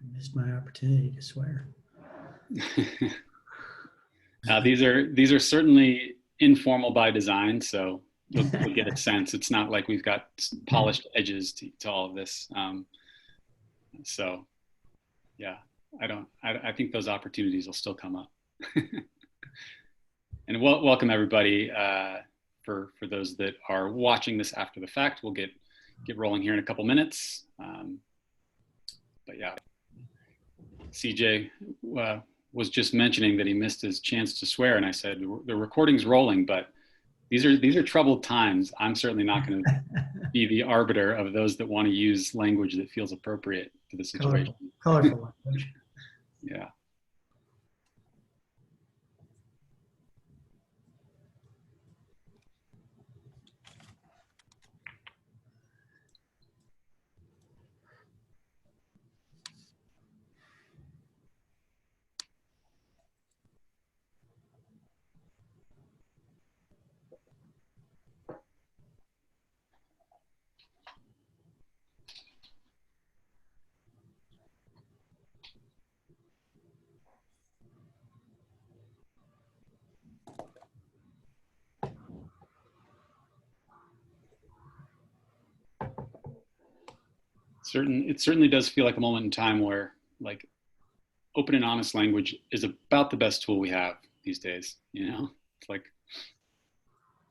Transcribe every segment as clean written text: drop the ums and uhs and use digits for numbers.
I missed my opportunity to swear. These are certainly informal by design, so you'll get a sense. It's not like we've got polished edges to all of this. So yeah, I think those opportunities will still come up. And welcome everybody. For those that are watching this after the fact, we'll get rolling here in a couple minutes. But yeah, CJ was just mentioning that he missed his chance to swear, and I said the recording's rolling, but these are troubled times. I'm certainly not going to be the arbiter of those that want to use language that feels appropriate to the situation. Colorful language. Yeah. It certainly does feel like a moment in time where like open and honest language is about the best tool we have these days. You know, it's like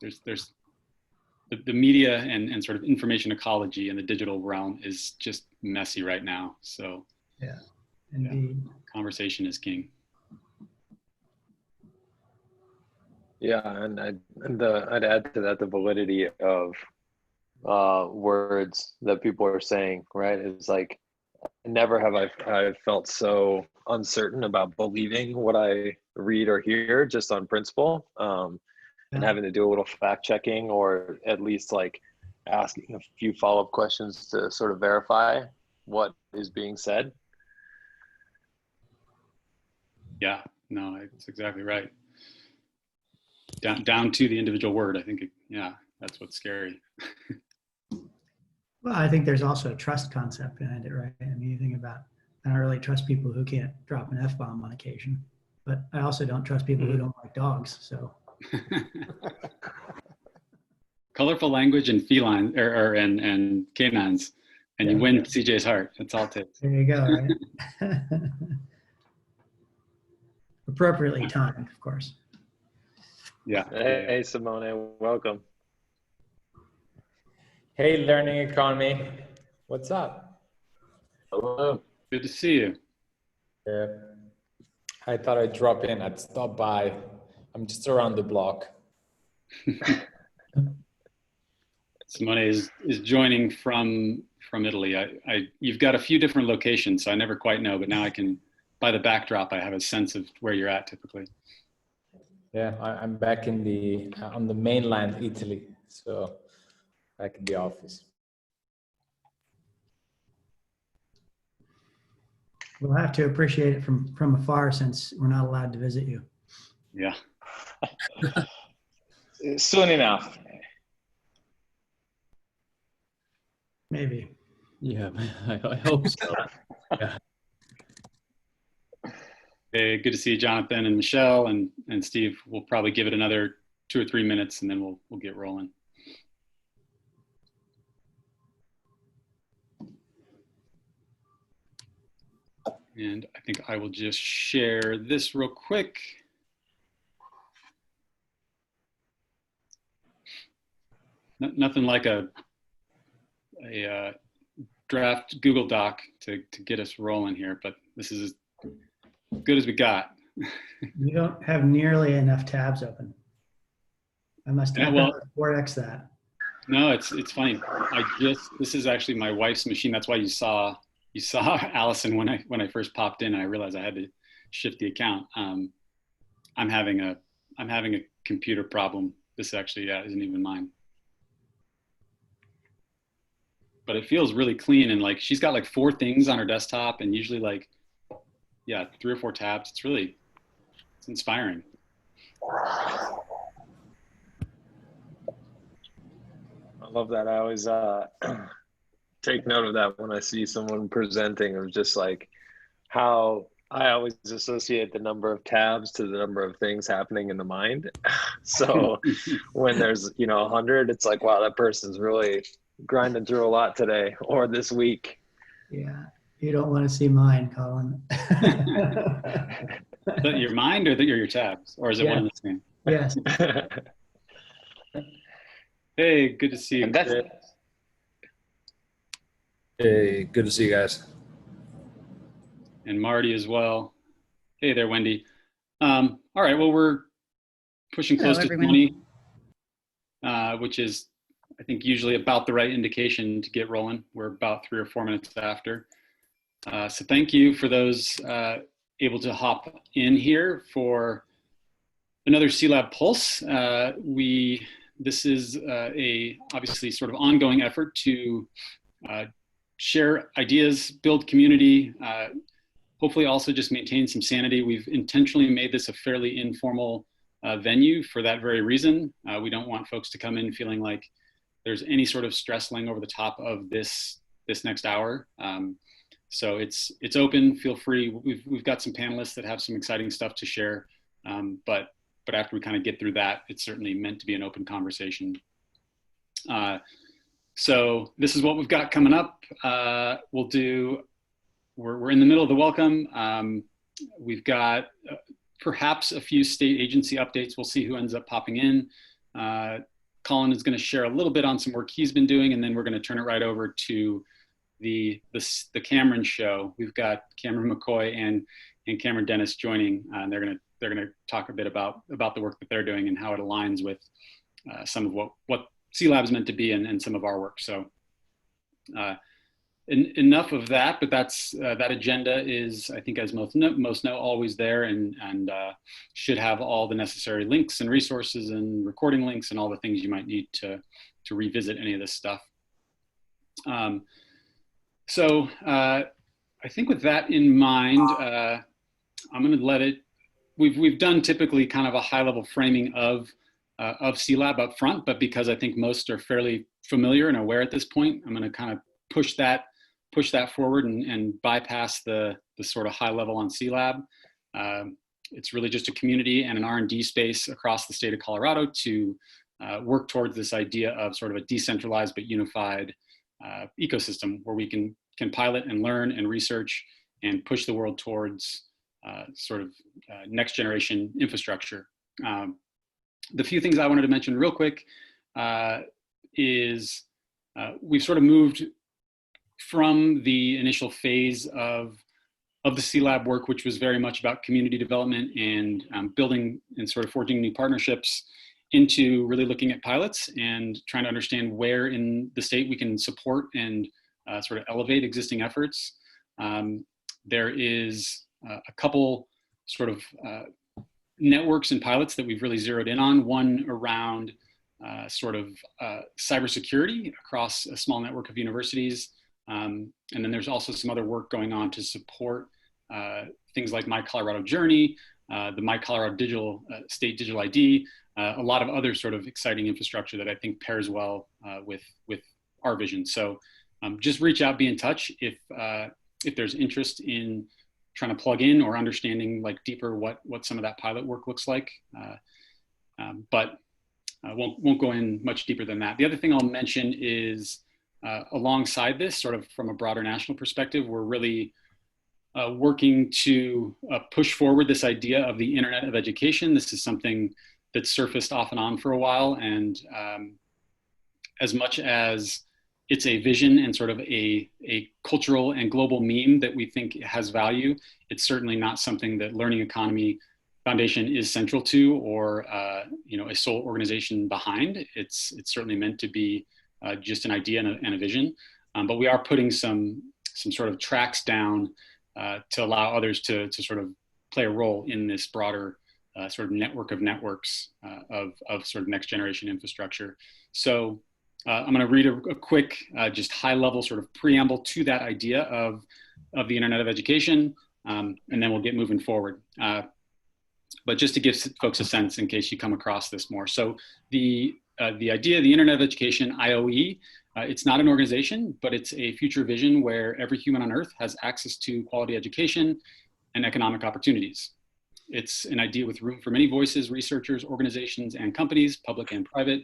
there's the media and sort of information ecology in the digital realm is just messy right now. So yeah, indeed. Yeah, conversation is king. Yeah, and I'd add to that the validity of words that people are saying, right? It's like never have I felt so uncertain about believing what I read or hear just on principle, and having to do a little fact checking or at least like asking a few follow-up questions to sort of verify what is being said. Yeah, no, it's exactly right. Down to the individual word. I think, yeah, that's what's scary. Well, I think there's also a trust concept behind it, right? I mean, you think about, I don't really trust people who can't drop an F-bomb on occasion, but I also don't trust people who don't like dogs, so. Colorful language and feline, and canines, and you win CJ's heart. That's all it takes. There you go, right? Appropriately timed, of course. Yeah. Hey, Simone, welcome. Hey, Learning Economy. What's up? Hello. Good to see you. Yeah. I thought I'd drop in. I'd stop by. I'm just around the block. Simone is joining from Italy. You've got a few different locations, so I never quite know, but now I can, by the backdrop, I have a sense of where you're at typically. Yeah, I'm back in on the mainland Italy, so back in the office. We'll have to appreciate it from afar since we're not allowed to visit you. Yeah. Soon enough. Maybe. Yeah, I hope so. Yeah. Hey, good to see you, Jonathan and Michelle and Steve. We'll probably give it another 2 or 3 minutes and then we'll get rolling. And I think I will just share this real quick. Nothing like a draft Google Doc to get us rolling here, but this is as good as we got. You don't have nearly enough tabs open. I must have 4x that. No, it's funny. This is actually my wife's machine. That's why you saw Allison when I first popped in, and I realized I had to shift the account. I'm having a computer problem. This actually isn't even mine. But it feels really clean, and like she's got like 4 things on her desktop and usually like 3 or 4 tabs. It's inspiring. I love that. I always take note of that when I see someone presenting, of just like how I always associate the number of tabs to the number of things happening in the mind. So when there's, 100, it's like, wow, that person's really grinding through a lot today or this week. Yeah. You don't want to see mine, Colin. Is that your mind or that your tabs? Or is it one and the same? Yes. Hey, good to see you. And that's, Hey, good to see you guys. And Marty as well. Hey there, Wendy. All right, well, we're pushing close to 20, which is, I think, usually about the right indication to get rolling. We're about 3 or 4 minutes after. So thank you for those able to hop in here for another C-Lab Pulse. This is a obviously sort of ongoing effort to share ideas, build community, hopefully also just maintain some sanity. We've intentionally made this a fairly informal venue for that very reason. We don't want folks to come in feeling like there's any sort of stress laying over the top of this next hour. So it's open, feel free. We've got some panelists that have some exciting stuff to share. But after we kind of get through that, it's certainly meant to be an open conversation. So this is what we've got coming up. We're in the middle of the welcome. We've got perhaps a few state agency updates. We'll see who ends up popping in. Colin is going to share a little bit on some work he's been doing, and then we're going to turn it right over to the Cameron show. We've got Cameron McCoy and Cameron Dennis joining. They're going to talk a bit about the work that they're doing and how it aligns with some of what C-Lab is meant to be and some of our work. So enough of that, but that agenda is, I think, as most know, always there and should have all the necessary links and resources and recording links and all the things you might need to revisit any of this stuff. So I think with that in mind, I'm going to let it. We've done typically kind of a high-level framing of C-Lab up front, but because I think most are fairly familiar and aware at this point, I'm going to kind of push that forward and bypass the sort of high level on C-Lab. It's really just a community and an R&D space across the state of Colorado to work towards this idea of sort of a decentralized but unified ecosystem where we can pilot and learn and research and push the world towards sort of next generation infrastructure. The few things I wanted to mention real quick is we've sort of moved from the initial phase of the C-Lab work, which was very much about community development and building and sort of forging new partnerships, into really looking at pilots and trying to understand where in the state we can support and sort of elevate existing efforts. There is a couple sort of networks and pilots that we've really zeroed in on, one around sort of cybersecurity across a small network of universities. And then there's also some other work going on to support things like My Colorado Journey, the My Colorado State Digital ID, a lot of other sort of exciting infrastructure that I think pairs well with our vision. So just reach out, be in touch if there's interest in trying to plug in or understanding like deeper what some of that pilot work looks like. But won't go in much deeper than that. The other thing I'll mention is alongside this, sort of from a broader national perspective, we're really working to push forward this idea of the Internet of Education. This is something that's surfaced off and on for a while, and as much as it's a vision and sort of a cultural and global meme that we think has value, it's certainly not something that Learning Economy Foundation is central to or a sole organization behind. It's certainly meant to be just an idea and a vision, but we are putting some sort of tracks down to allow others to sort of play a role in this broader sort of network of networks of sort of next generation infrastructure. So I'm going to read a quick, just high level sort of preamble to that idea of the Internet of Education, and then we'll get moving forward. But just to give folks a sense in case you come across this more. So the idea of the Internet of Education, IOE, It's not an organization, but it's a future vision where every human on Earth has access to quality education and economic opportunities. It's an idea with room for many voices, researchers, organizations, and companies, public and private.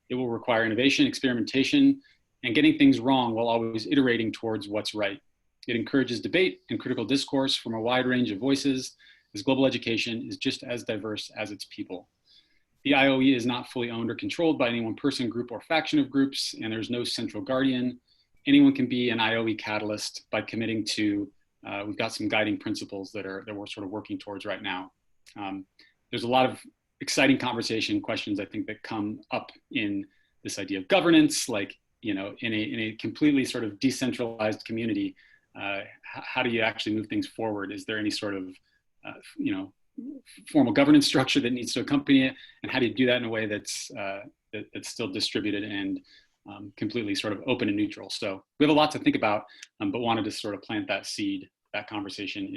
It will require innovation, experimentation, and getting things wrong while always iterating towards what's right. It encourages debate and critical discourse from a wide range of voices, as global education is just as diverse as its people. The IOE is not fully owned or controlled by any one person, group, or faction of groups, and there's no central guardian. Anyone can be an IOE catalyst by committing to, we've got some guiding principles that we're sort of working towards right now. There's a lot of exciting conversation questions, I think, that come up in this idea of governance, like, you know, in a completely sort of decentralized community, how do you actually move things forward? Is there any sort of, you know, formal governance structure that needs to accompany it? And how do you do that in a way that's still distributed and completely sort of open and neutral? So we have a lot to think about, but wanted to sort of plant that seed. That conversation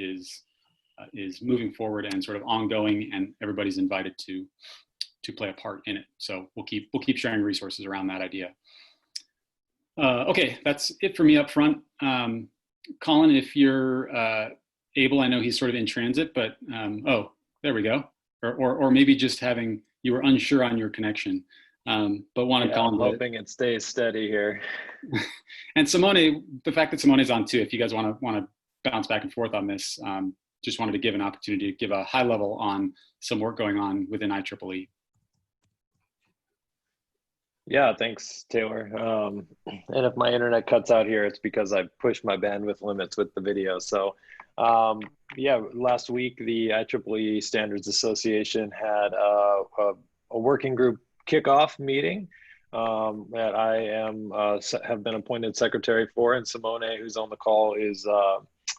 is moving forward and sort of ongoing, and everybody's invited to play a part in it. So we'll keep sharing resources around that idea. Okay, that's it for me up front. Colin, if you're able, I know he's sort of in transit, but oh, there we go. Or maybe just you were unsure on your connection, but wanted Colin. I'm hoping it stays steady here. And Simone, the fact that Simone is on too, if you guys want to bounce back and forth on this, just wanted to give an opportunity to give a high level on some work going on within IEEE. Yeah, thanks, Taylor. And if my internet cuts out here, it's because I pushed my bandwidth limits with the video. So yeah, last week, the IEEE Standards Association had a working group kickoff meeting that I have been appointed secretary for, and Simone, who's on the call, is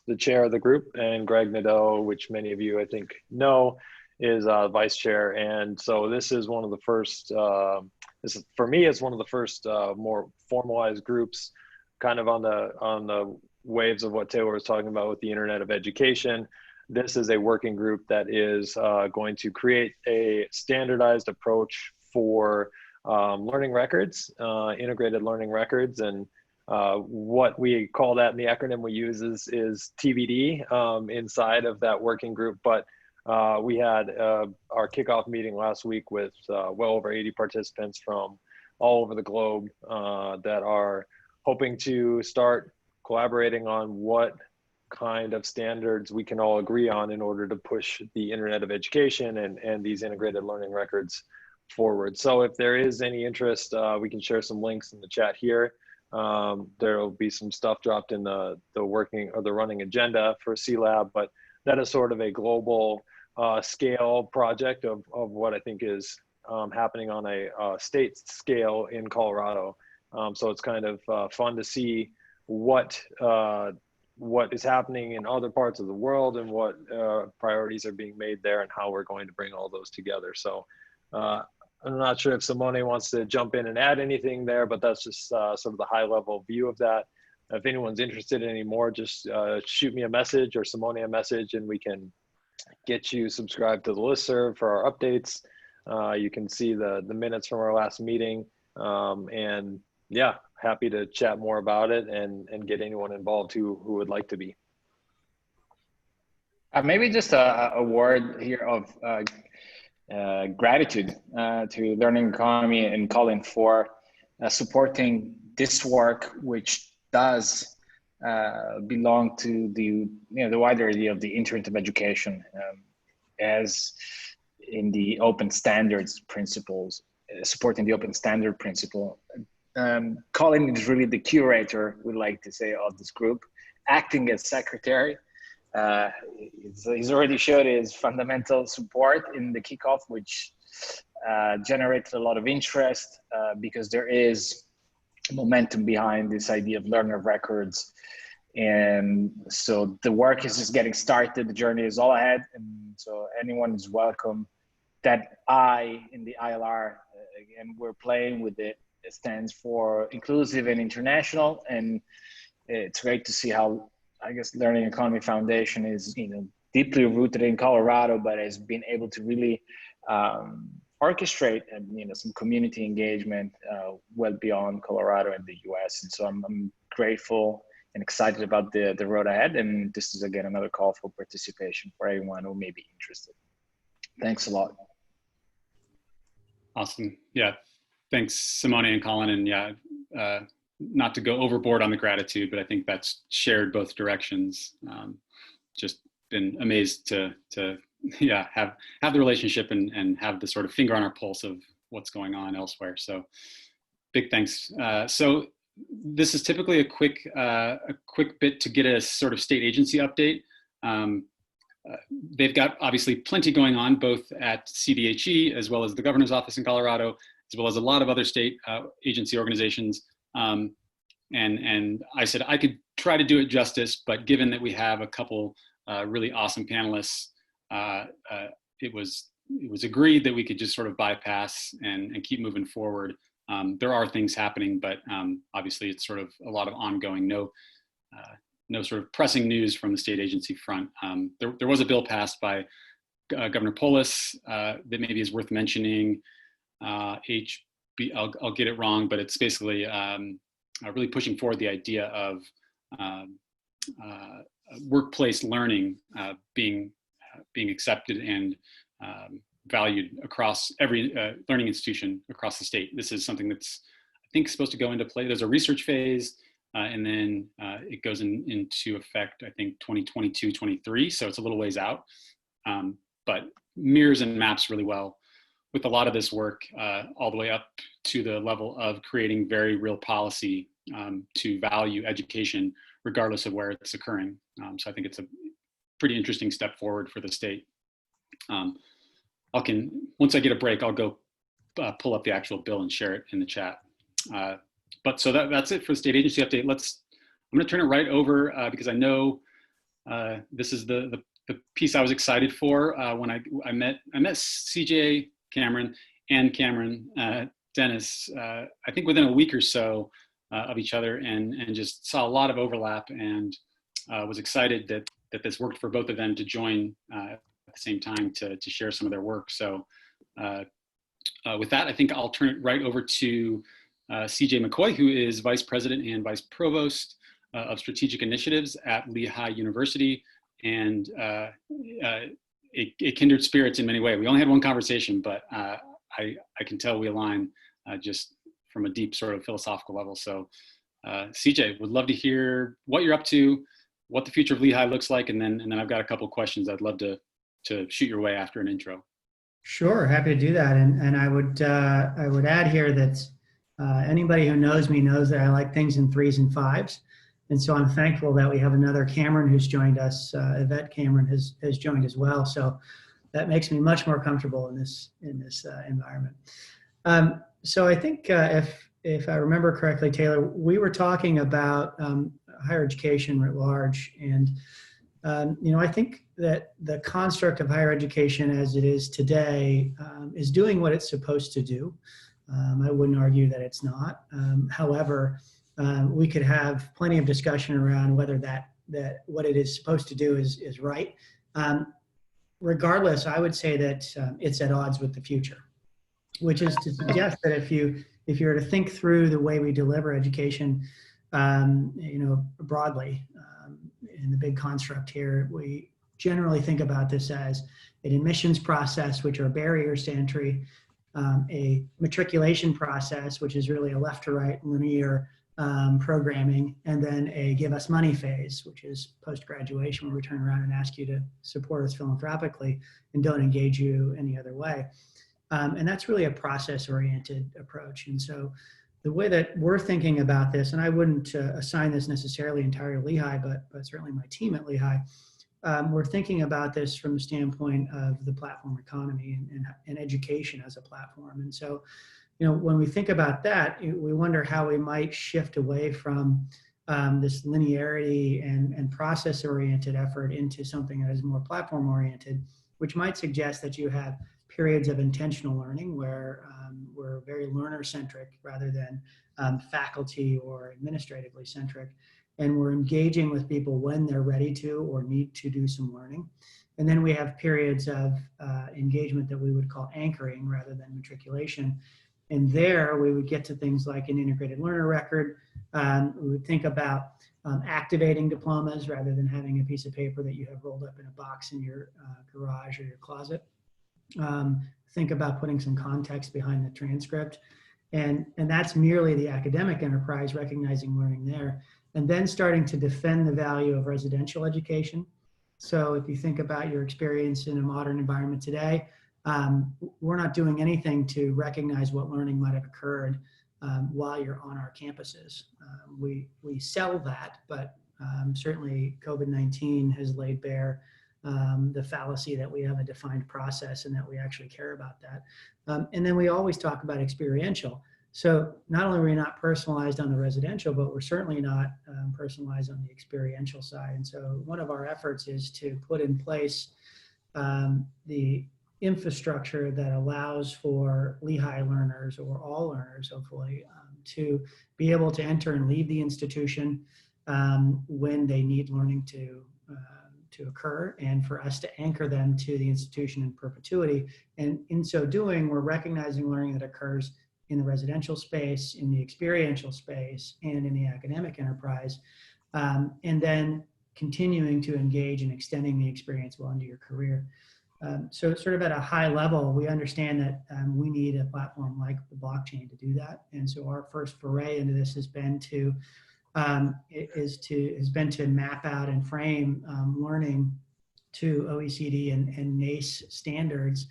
the chair of the group, and Greg Nadeau, which many of you I think know, is vice chair. And so this is one of the first, for me, it's one of the first more formalized groups, kind of on the waves of what Taylor was talking about with the Internet of Education. This is a working group that is going to create a standardized approach for learning records, integrated learning records, and what we call that in the acronym we use is TBD inside of that working group. But we had our kickoff meeting last week with well over 80 participants from all over the globe that are hoping to start collaborating on what kind of standards we can all agree on in order to push the Internet of Education and these integrated learning records forward. So if there is any interest, we can share some links in the chat here. There will be some stuff dropped in the working or the running agenda for C-Lab, but that is sort of a global scale project of what I think is happening on a state scale in Colorado. So it's kind of fun to see what is happening in other parts of the world and what priorities are being made there and how we're going to bring all those together. So I'm not sure if Simone wants to jump in and add anything there, but that's just sort of the high level view of that. If anyone's interested in any more, just shoot me a message or Simone a message, and we can get you subscribed to the listserv for our updates. You can see the minutes from our last meeting, and yeah, happy to chat more about it and get anyone involved who would like to be. Maybe just a word here of gratitude to Learning Economy and Colin for supporting this work, which does belong to the wider idea of the Internet of Education, as in the open standards principles, supporting the open standard principle. Colin is really the curator, we like to say, of this group, acting as secretary. He's already showed his fundamental support in the kickoff, which generated a lot of interest because there is momentum behind this idea of learner records. And so the work is just getting started. The journey is all ahead. And so anyone is welcome. That I in the ILR, again, we're playing with it. It stands for inclusive and international. And it's great to see how, I guess, Learning Economy Foundation is, deeply rooted in Colorado, but has been able to really orchestrate some community engagement well beyond Colorado and the US. And so I'm grateful and excited about the road ahead. And this is, again, another call for participation for everyone who may be interested. Thanks a lot. Awesome. Yeah. Thanks, Simone and Colin. And yeah, not to go overboard on the gratitude, but I think that's shared both directions. Just been amazed to yeah, have the relationship and have the sort of finger on our pulse of what's going on elsewhere. So big thanks. So this is typically a quick bit to get a sort of state agency update. They've got obviously plenty going on, both at CDHE as well as the governor's office in Colorado, as well as a lot of other state agency organizations. And I said I could try to do it justice, but given that we have a couple really awesome panelists, it was agreed that we could just sort of bypass and keep moving forward. There are things happening, but obviously it's sort of a lot of ongoing, no sort of pressing news from the state agency front. There was a bill passed by Governor Polis that maybe is worth mentioning. I'll get it wrong, but it's basically really pushing forward the idea of workplace learning being accepted and valued across every learning institution across the state. This is something that's, I think, supposed to go into play. There's a research phase, and then it goes into effect, I think, 2022, 23. So it's a little ways out, but mirrors and maps really well with a lot of this work all the way up to the level of creating very real policy to value education regardless of where it's occurring. So I think it's a pretty interesting step forward for the state. Once I get a break, I'll go pull up the actual bill and share it in the chat. But so that's it for the state agency update. I'm gonna turn it right over because I know this is the piece I was excited for when I met CJ, Cameron, and Cameron Dennis, I think within a week or so of each other, and just saw a lot of overlap, and was excited that this worked for both of them to join at the same time to share some of their work. So with that, I think I'll turn it right over to CJ McCoy, who is Vice President and Vice Provost of Strategic Initiatives at Lehigh University, and a kindred spirits in many ways. We only had one conversation, but I can tell we align just from a deep sort of philosophical level. So CJ, would love to hear what you're up to, what the future of Lehigh looks like, and then I've got a couple of questions I'd love to shoot your way after an intro. Sure, happy to do that. And I would add here that anybody who knows me knows that I like things in 3s and 5s. And so I'm thankful that we have another Cameron who's joined us. Yvette Cameron has joined as well. So that makes me much more comfortable in this environment. So I think if I remember correctly, Taylor, we were talking about higher education writ large. And I think that the construct of higher education as it is today is doing what it's supposed to do. I wouldn't argue that it's not. However, we could have plenty of discussion around whether that what it is supposed to do is right. Regardless, I would say that it's at odds with the future, which is to suggest that if you were to think through the way we deliver education, broadly, in the big construct here, we generally think about this as an admissions process, which are barriers to entry, a matriculation process, which is really a left to right linear programming, and then a give us money phase, which is post-graduation, where we turn around and ask you to support us philanthropically and don't engage you any other way. And that's really a process-oriented approach. And so the way that we're thinking about this, and I wouldn't assign this necessarily entirely to Lehigh, but certainly my team at Lehigh, we're thinking about this from the standpoint of the platform economy and education as a platform. And so, when we think about that, we wonder how we might shift away from this linearity and process-oriented effort into something that is more platform-oriented, which might suggest that you have periods of intentional learning where we're very learner-centric rather than faculty or administratively centric. And we're engaging with people when they're ready to or need to do some learning. And then we have periods of engagement that we would call anchoring rather than matriculation. And there we would get to things like an integrated learner record. We would think about activating diplomas rather than having a piece of paper that you have rolled up in a box in your garage or your closet. Think about putting some context behind the transcript. And that's merely the academic enterprise, recognizing learning there. And then starting to defend the value of residential education. So if you think about your experience in a modern environment today, we're not doing anything to recognize what learning might have occurred while you're on our campuses. We sell that, but certainly COVID-19 has laid bare the fallacy that we have a defined process and that we actually care about that. And then we always talk about experiential. So not only are we not personalized on the residential, but we're certainly not personalized on the experiential side. And so one of our efforts is to put in place the infrastructure that allows for Lehigh learners, or all learners hopefully, to be able to enter and leave the institution when they need learning to occur, and for us to anchor them to the institution in perpetuity. And in so doing, we're recognizing learning that occurs in the residential space, in the experiential space, and in the academic enterprise, and then continuing to engage in extending the experience well into your career. So sort of at a high level, we understand that we need a platform like the blockchain to do that. And so our first foray into this has been to map out and frame learning to OECD and NACE standards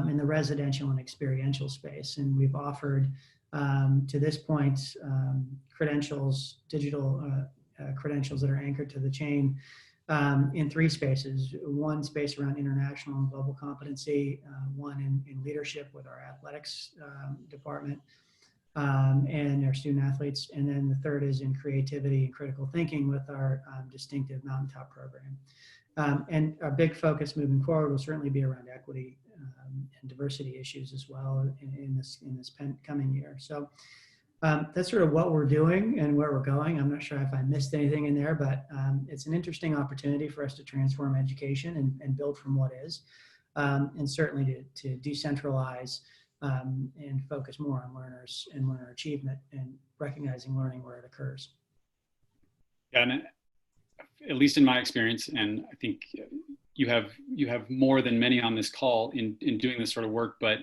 in the residential and experiential space. And we've offered to this point credentials, digital credentials that are anchored to the chain in 3 spaces. One space around international and global competency, one in leadership with our athletics department, and our student athletes. And then the third is in creativity and critical thinking with our distinctive Mountaintop program. And our big focus moving forward will certainly be around equity and diversity issues as well in this coming year. So that's sort of what we're doing and where we're going. I'm not sure if I missed anything in there, but it's an interesting opportunity for us to transform education and build from what is, and certainly to decentralize and focus more on learners and learner achievement and recognizing learning where it occurs. Yeah, and at least in my experience, and I think you have more than many on this call in doing this sort of work, but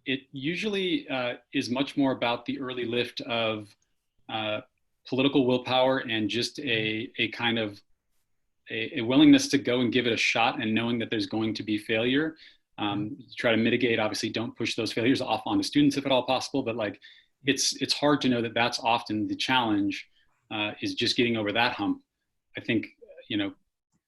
it usually is much more about the early lift of political willpower and just a kind of a willingness to go and give it a shot, and knowing that there's going to be failure. Try to mitigate, obviously don't push those failures off onto students if at all possible, but like it's hard to know that that's often the challenge, is just getting over that hump. I think,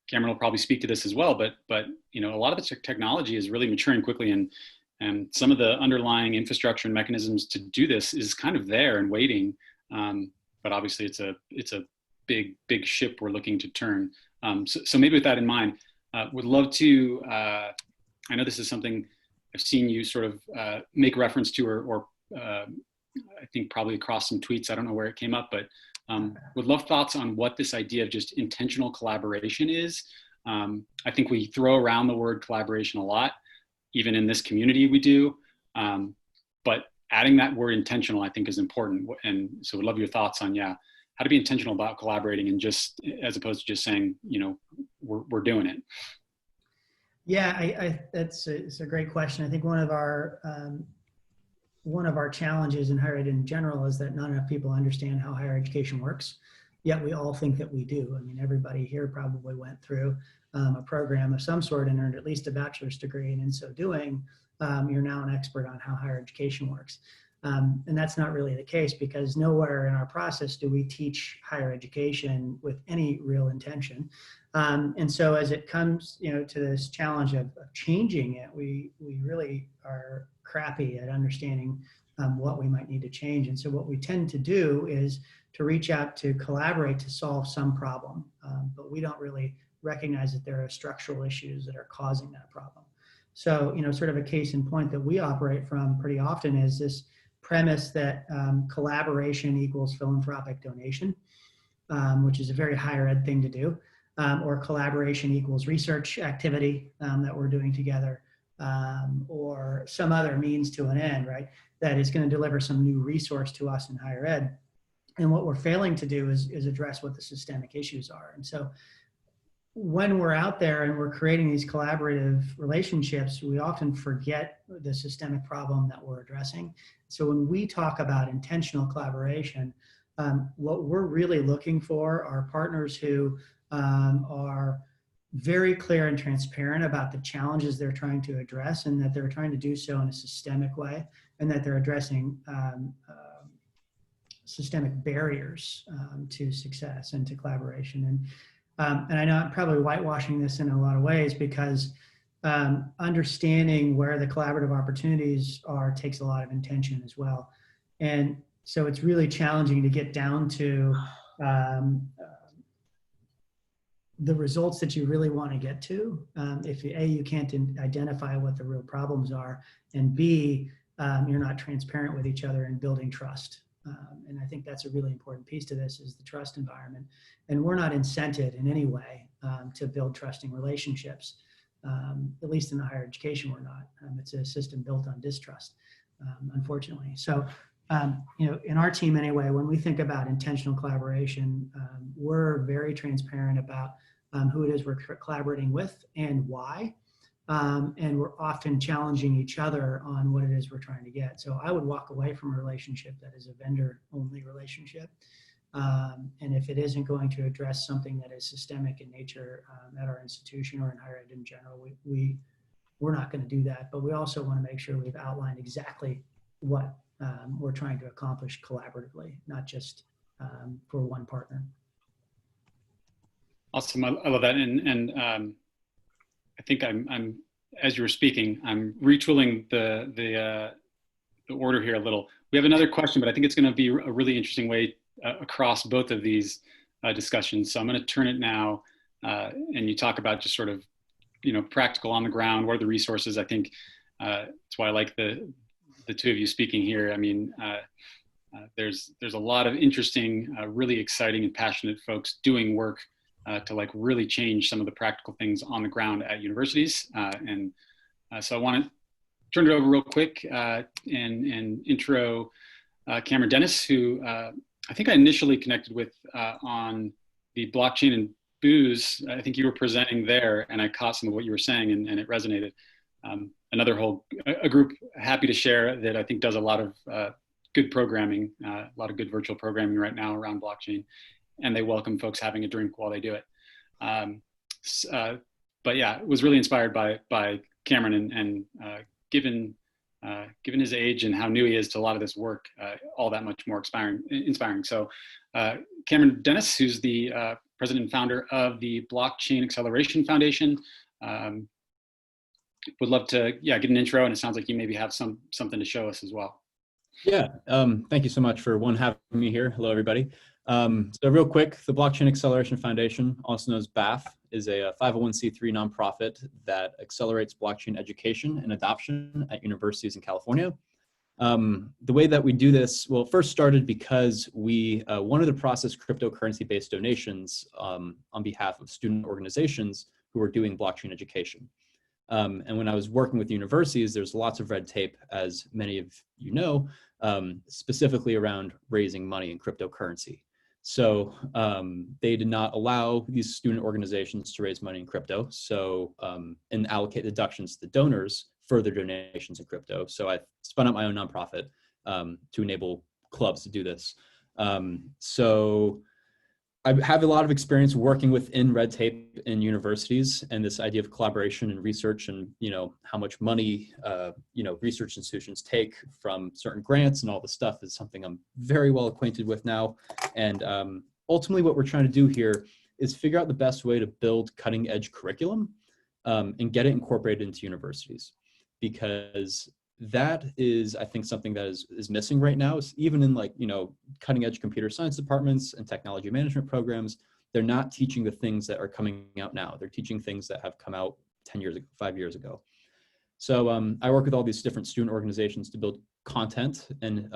Cameron will probably speak to this as well, but a lot of the technology is really maturing quickly, and some of the underlying infrastructure and mechanisms to do this is kind of there and waiting. But obviously it's a big ship we're looking to turn. So maybe with that in mind, would love to, I know this is something I've seen you sort of make reference to, or I think probably across some tweets. I don't know where it came up, but would love thoughts on what this idea of just intentional collaboration is. I think we throw around the word collaboration a lot, even in this community we do, but adding that word intentional, I think, is important. And so would love your thoughts on, how to be intentional about collaborating, and just, as opposed to just saying, we're doing it. Yeah, it's a great question. I think one of our challenges in higher ed in general is that not enough people understand how higher education works, yet we all think that we do. I mean, everybody here probably went through a program of some sort and earned at least a bachelor's degree, and in so doing, you're now an expert on how higher education works. And that's not really the case, because nowhere in our process do we teach higher education with any real intention. And so as it comes, to this challenge of changing it, we really are crappy at understanding what we might need to change. And so what we tend to do is to reach out to collaborate to solve some problem, but we don't really recognize that there are structural issues that are causing that problem. So, sort of a case in point that we operate from pretty often is this premise that collaboration equals philanthropic donation, which is a very higher ed thing to do. or collaboration equals research activity that we're doing together, or some other means to an end, right? That is going to deliver some new resource to us in higher ed. And what we're failing to do is address what the systemic issues are. And so when we're out there and we're creating these collaborative relationships, we often forget the systemic problem that we're addressing. So when we talk about intentional collaboration, what we're really looking for are partners who are very clear and transparent about the challenges they're trying to address, and that they're trying to do so in a systemic way, and that they're addressing systemic barriers to success and to collaboration. And I know I'm probably whitewashing this in a lot of ways, because understanding where the collaborative opportunities are takes a lot of intention as well. And so it's really challenging to get down to the results that you really want to get to. If A, you can't identify what the real problems are, and B, you're not transparent with each other and building trust. And I think that's a really important piece to this, is the trust environment. And we're not incented in any way to build trusting relationships. At least in the higher education, we're not. It's a system built on distrust, unfortunately. So, in our team anyway, when we think about intentional collaboration, we're very transparent about who it is we're collaborating with and why. And we're often challenging each other on what it is we're trying to get. So I would walk away from a relationship that is a vendor-only relationship. And if it isn't going to address something that is systemic in nature at our institution or in higher ed in general, we're not going to do that. But we also want to make sure we've outlined exactly what we're trying to accomplish collaboratively, not just for one partner. Awesome, I love that. And I think I'm as you were speaking, I'm retooling the order here a little. We have another question, but I think it's going to be a really interesting way across both of these discussions. So I'm going to turn it now, and you talk about just sort of, practical on the ground. What are the resources? I think that's why I like the two of you speaking here. I mean, there's a lot of interesting, really exciting and passionate folks doing work to like really change some of the practical things on the ground at universities. So I want to turn it over real quick and intro Cameron Dennis, who I think I initially connected with on the blockchain and booze. I think you were presenting there, and I caught some of what you were saying, and it resonated. A group happy to share that I think does a lot of good programming, a lot of good virtual programming right now around blockchain. And they welcome folks having a drink while they do it. But yeah, was really inspired by Cameron, and given his age and how new he is to a lot of this work, all that much more inspiring. So Cameron Dennis, who's the president and founder of the Blockchain Acceleration Foundation, would love to get an intro, and it sounds like you maybe have something to show us as well. Yeah, thank you so much for having me here. Hello, everybody. So real quick, the Blockchain Acceleration Foundation, also known as BAF, is a 501c3 nonprofit that accelerates blockchain education and adoption at universities in California. The way that we do this, well, first started because we wanted to process cryptocurrency-based donations on behalf of student organizations who are doing blockchain education. And when I was working with universities, there's lots of red tape, as many of you know, specifically around raising money in cryptocurrency. So they did not allow these student organizations to raise money in crypto, so and allocate deductions to the donors for their donations in crypto. So I spun up my own nonprofit to enable clubs to do this. So I have a lot of experience working within red tape in universities, and this idea of collaboration and research, and how much money research institutions take from certain grants and all this stuff is something I'm very well acquainted with now. And ultimately, what we're trying to do here is figure out the best way to build cutting edge curriculum and get it incorporated into universities, because that is, I think, something that is missing right now. Is even in cutting edge computer science departments and technology management programs, they're not teaching the things that are coming out now. They're teaching things that have come out 10 years ago, 5 years ago. So I work with all these different student organizations to build content and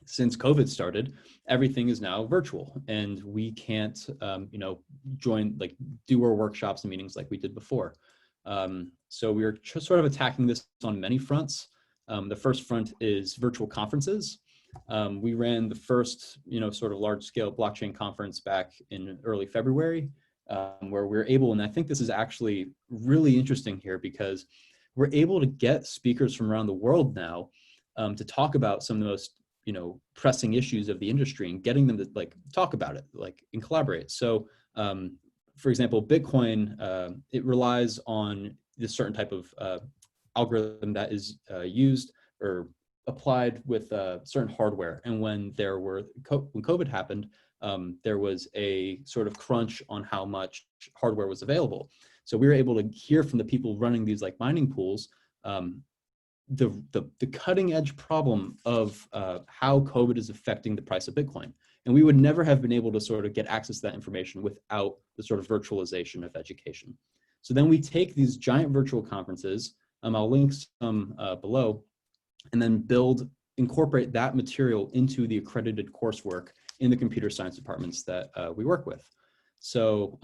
since COVID started, everything is now virtual, and we can't, do our workshops and meetings like we did before. So we're just sort of attacking this on many fronts. The first front is virtual conferences. We ran the first, sort of large scale blockchain conference back in early February, where we're able, and I think this is actually really interesting here because we're able to get speakers from around the world now to talk about some of the most, pressing issues of the industry and getting them to talk about it, and collaborate. So, for example, Bitcoin, it relies on this certain type of algorithm that is used or applied with certain hardware. And when when COVID happened, there was a sort of crunch on how much hardware was available. So we were able to hear from the people running these mining pools, the cutting edge problem of how COVID is affecting the price of Bitcoin. And we would never have been able to sort of get access to that information without the sort of virtualization of education. So then we take these giant virtual conferences, I'll link some below, and then incorporate that material into the accredited coursework in the computer science departments that we work with. So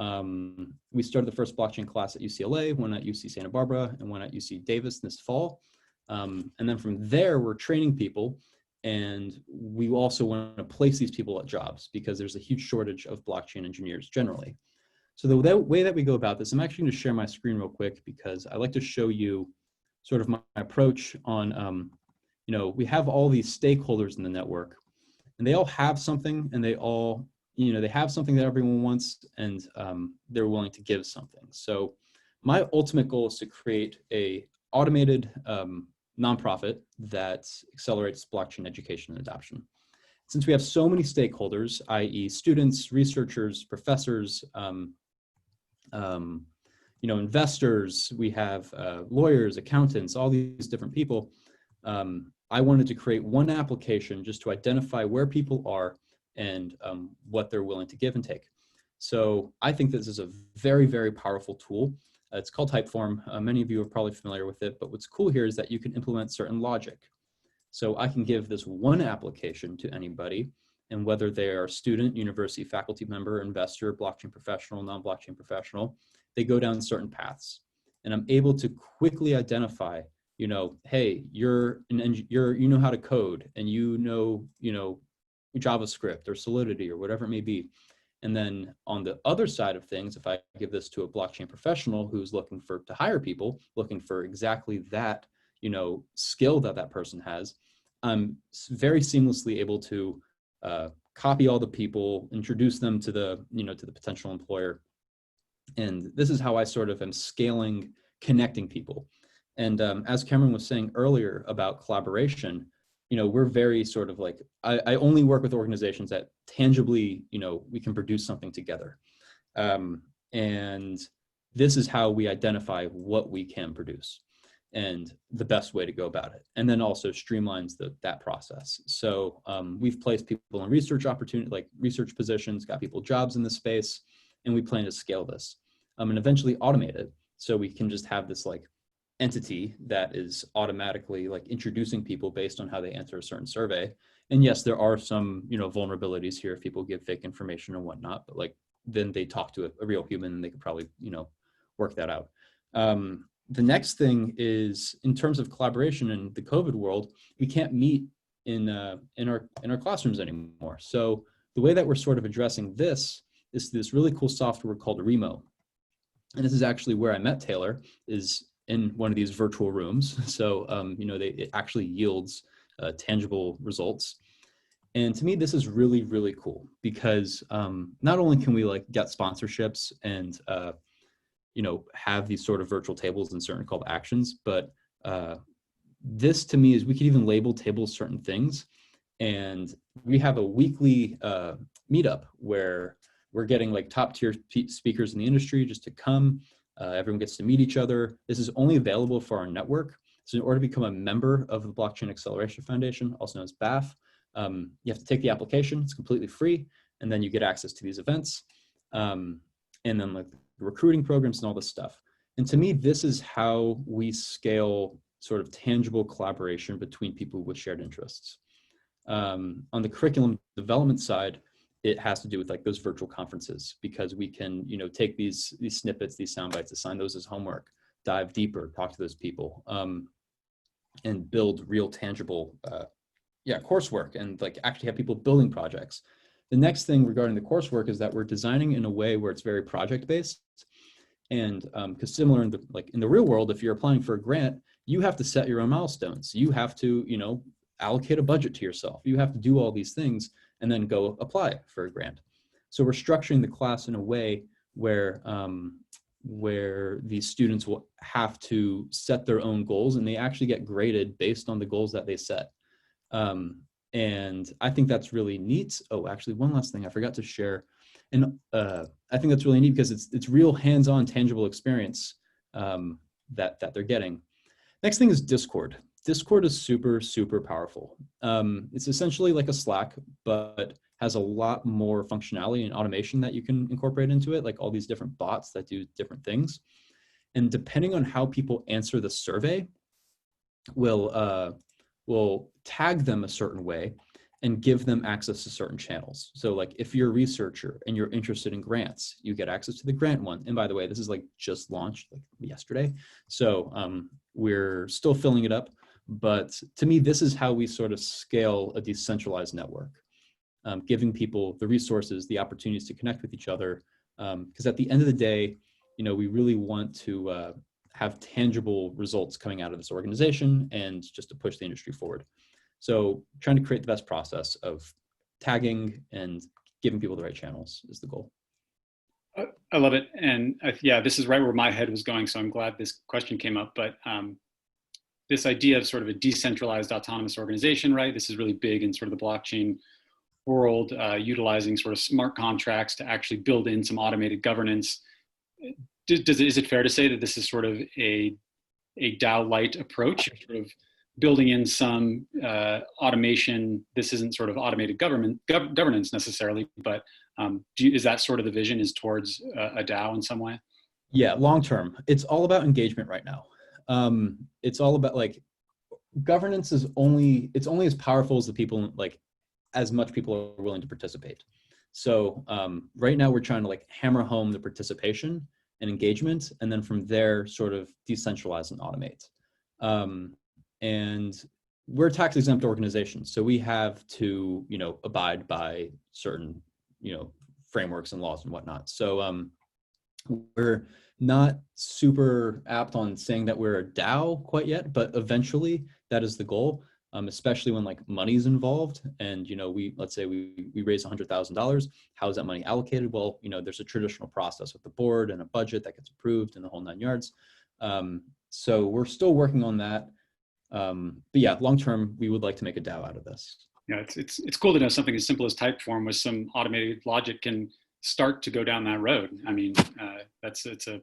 we started the first blockchain class at UCLA, one at UC Santa Barbara, and one at UC Davis this fall. And then from there, we're training people, and we also want to place these people at jobs because there's a huge shortage of blockchain engineers generally. So the way that we go about this, I'm actually going to share my screen real quick because I like to show you sort of my approach on, we have all these stakeholders in the network, and they all have something, and they all, they have something that everyone wants, and they're willing to give something. So my ultimate goal is to create a automated nonprofit that accelerates blockchain education and adoption. Since we have so many stakeholders, i.e. students, researchers, professors, investors, we have lawyers, accountants, all these different people. I wanted to create one application just to identify where people are and what they're willing to give and take. So I think this is a very, very powerful tool. It's called Typeform. Many of you are probably familiar with it, but what's cool here is that you can implement certain logic. So I can give this one application to anybody, and whether they are student, university, faculty member, investor, blockchain professional, non-blockchain professional, they go down certain paths. And I'm able to quickly identify, hey, you know how to code, and you know JavaScript or Solidity or whatever it may be. And then on the other side of things, if I give this to a blockchain professional who's looking to hire people, looking for exactly that, skill that person has, I'm very seamlessly able to copy all the people, introduce them to the potential employer. And this is how I sort of am scaling, connecting people. And as Cameron was saying earlier about collaboration, we're very sort of I only work with organizations that tangibly, we can produce something together. And this is how we identify what we can produce and the best way to go about it. And then also streamlines that process. So we've placed people in research research positions, got people jobs in the space, and we plan to scale this and eventually automate it. So we can just have this entity that is automatically introducing people based on how they answer a certain survey. And yes, there are some, vulnerabilities here if people give fake information or whatnot, but then they talk to a real human and they could probably, work that out. The next thing is in terms of collaboration in the COVID world, we can't meet in our classrooms anymore. So the way that we're sort of addressing this is this really cool software called Remo. And this is actually where I met Taylor, is in one of these virtual rooms. So, it actually yields tangible results. And to me, this is really, really cool because not only can we get sponsorships and, have these sort of virtual tables and certain call to actions, but this to me is we could even label tables certain things. And we have a weekly meetup where we're getting top tier speakers in the industry just to come. Everyone gets to meet each other. This is only available for our network. So in order to become a member of the Blockchain Acceleration Foundation, also known as BAF, you have to take the application. It's completely free. And then you get access to these events. And then the recruiting programs and all this stuff. And to me, this is how we scale sort of tangible collaboration between people with shared interests. On the curriculum development side, it has to do with like those virtual conferences, because we can, you know, take these snippets, these sound bites, assign those as homework, dive deeper, talk to those people, and build real tangible, coursework, and like actually have people building projects. The next thing regarding the coursework is that we're designing in a way where it's very project based. And because similar in the real world, if you're applying for a grant, you have to set your own milestones. You have to, you know, allocate a budget to yourself. You have to do all these things and then go apply for a grant. So we're structuring the class in a way where these students will have to set their own goals, and they actually get graded based on the goals that they set. And I think that's really neat. Oh, actually, one last thing I forgot to share. And I think that's really neat because it's real hands-on, tangible experience that they're getting. Next thing is Discord. Discord is super, super powerful. It's essentially like a Slack, but has a lot more functionality and automation that you can incorporate into it, like all these different bots that do different things. And depending on how people answer the survey, will tag them a certain way and give them access to certain channels. So like if you're a researcher and you're interested in grants, you get access to the grant one. And by the way, this is like just launched like yesterday. So we're still filling it up. But to me, this is how we sort of scale a decentralized network, giving people the resources, the opportunities to connect with each other. Because at the end of the day, you know, we really want to have tangible results coming out of this organization and just to push the industry forward. So trying to create the best process of tagging and giving people the right channels is the goal. I love it. And yeah, this is right where my head was going. So I'm glad this question came up. But this idea of sort of a decentralized autonomous organization, right? This is really big in sort of the blockchain world, utilizing sort of smart contracts to actually build in some automated governance. Is it fair to say that this is sort of a DAO light approach, sort of building in some automation? This isn't sort of automated governance necessarily, but is that sort of the vision, is towards a DAO in some way? Yeah, long term. It's all about engagement right now. It's all about like governance is only as powerful as the people, like as much people are willing to participate. So right now we're trying to like hammer home the participation and engagement, and then from there sort of decentralize and automate. And we're a tax exempt organization, so we have to, you know, abide by certain, you know, frameworks and laws and whatnot. So we're not super apt on saying that we're a DAO quite yet, but eventually that is the goal. Especially when like money's involved, and you know, let's say we raise $100,000. How is that money allocated? Well, you know, there's a traditional process with the board and a budget that gets approved and the whole 9 yards. So we're still working on that. But yeah, long term, we would like to make a DAO out of this. Yeah, it's cool to know something as simple as Typeform with some automated logic can start to go down that road. I mean, it's a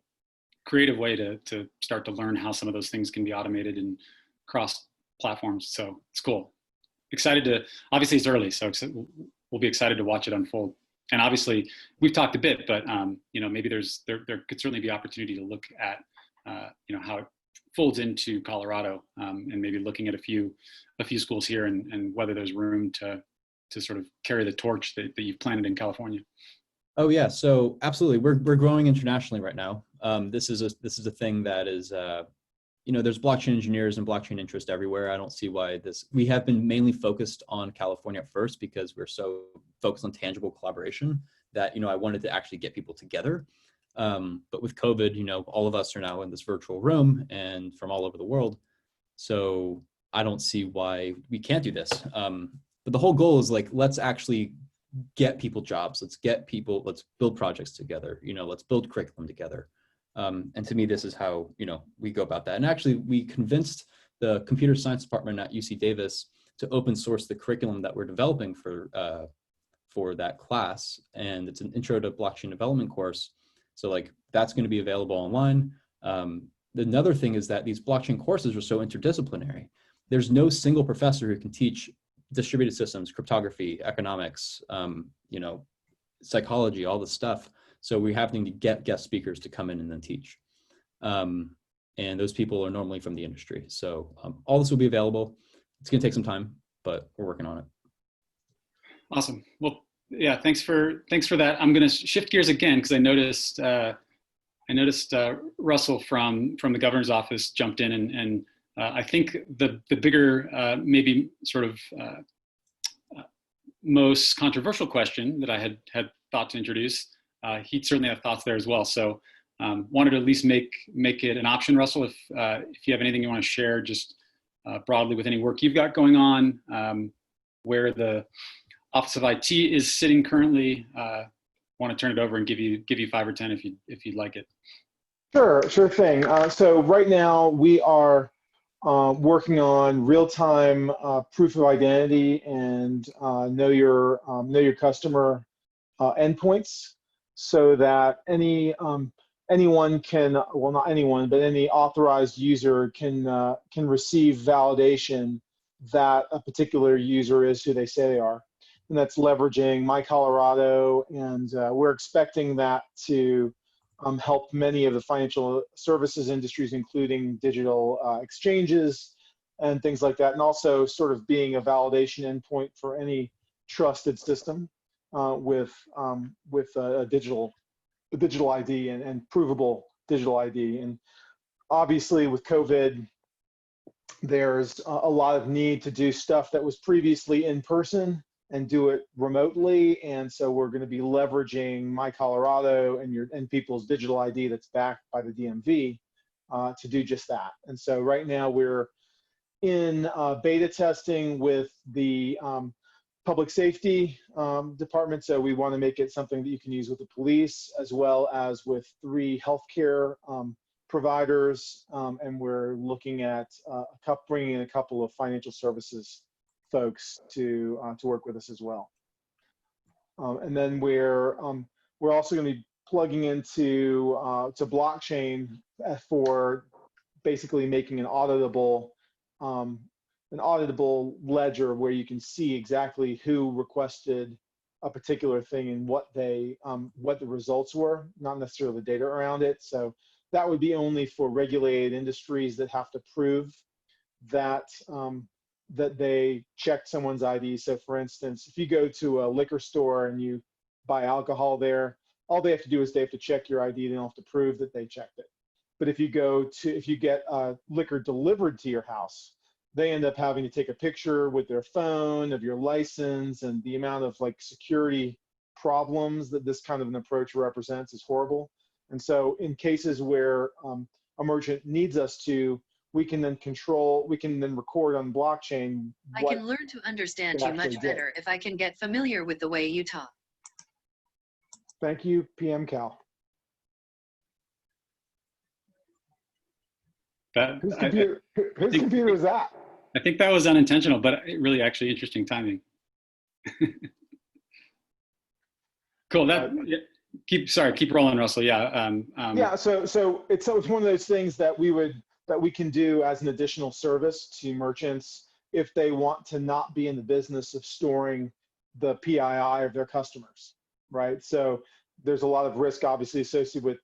creative way to start to learn how some of those things can be automated and cross platforms. So it's cool. Excited to, obviously it's early, so we'll be excited to watch it unfold. And obviously we've talked a bit, but you know, maybe there could certainly be opportunity to look at you know, how it folds into Colorado, and maybe looking at a few schools here and whether there's room to sort of carry the torch that you've planted in California. Oh yeah, so absolutely, we're growing internationally right now. This is a thing that is you know, there's blockchain engineers and blockchain interest everywhere. I don't see why we have been mainly focused on California first because we're so focused on tangible collaboration that, you know, I wanted to actually get people together. But with COVID, you know, all of us are now in this virtual room and from all over the world. So I don't see why we can't do this. But the whole goal is like, let's actually get people jobs. Let's build projects together. You know, let's build curriculum together. And to me, this is how, you know, we go about that. And actually, we convinced the computer science department at UC Davis to open source the curriculum that we're developing for that class. And it's an intro to blockchain development course. So like that's going to be available online. Another thing is that these blockchain courses are so interdisciplinary. There's no single professor who can teach distributed systems, cryptography, economics, you know, psychology, all this stuff. So we're having to get guest speakers to come in and then teach. And those people are normally from the industry. So all this will be available. It's going to take some time, but we're working on it. Awesome. Well, yeah, thanks for that. I'm going to shift gears again because I noticed Russell from the governor's office jumped in, and I think the bigger maybe sort of most controversial question that I had thought to introduce, he'd certainly have thoughts there as well. So wanted to at least make it an option, Russell, if you have anything you want to share, just broadly with any work you've got going on, where the Office of IT is sitting currently. Want to turn it over and give you 5 or 10 if you'd like it. Sure thing. So right now we are working on real-time proof of identity and know your customer endpoints, so that anyone can, well, not anyone, but any authorized user can receive validation that a particular user is who they say they are. And that's leveraging My Colorado, and we're expecting that to help many of the financial services industries, including digital exchanges and things like that, and also sort of being a validation endpoint for any trusted system with a digital ID and provable digital ID. And obviously with COVID, there's a lot of need to do stuff that was previously in person and do it remotely. And so we're going to be leveraging My Colorado and people's digital ID that's backed by the DMV to do just that. And so right now we're in beta testing with the public safety department. So we want to make it something that you can use with the police, as well as with 3 healthcare providers. And we're looking at bringing in a couple of financial services folks to work with us as well. And then we're also going to be plugging into to blockchain for basically making an auditable ledger where you can see exactly who requested a particular thing and what the results were, not necessarily the data around it. So that would be only for regulated industries that have to prove that that they checked someone's ID. So for instance, if you go to a liquor store and you buy alcohol there, all they have to do is they have to check your ID. They don't have to prove that they checked it. But if you get liquor delivered to your house, they end up having to take a picture with their phone of your license, and the amount of like security problems that this kind of an approach represents is horrible. And so in cases where a merchant needs us to, we can then record on blockchain. I can learn to understand you much better if I can get familiar with the way you talk. Thank you, PM Cal. Whose computer was that? I think that was unintentional, but really actually interesting timing. Cool. Keep rolling, Russell. Yeah. Yeah. So it's one of those things that we can do as an additional service to merchants if they want to not be in the business of storing the PII of their customers, right? So there's a lot of risk obviously associated with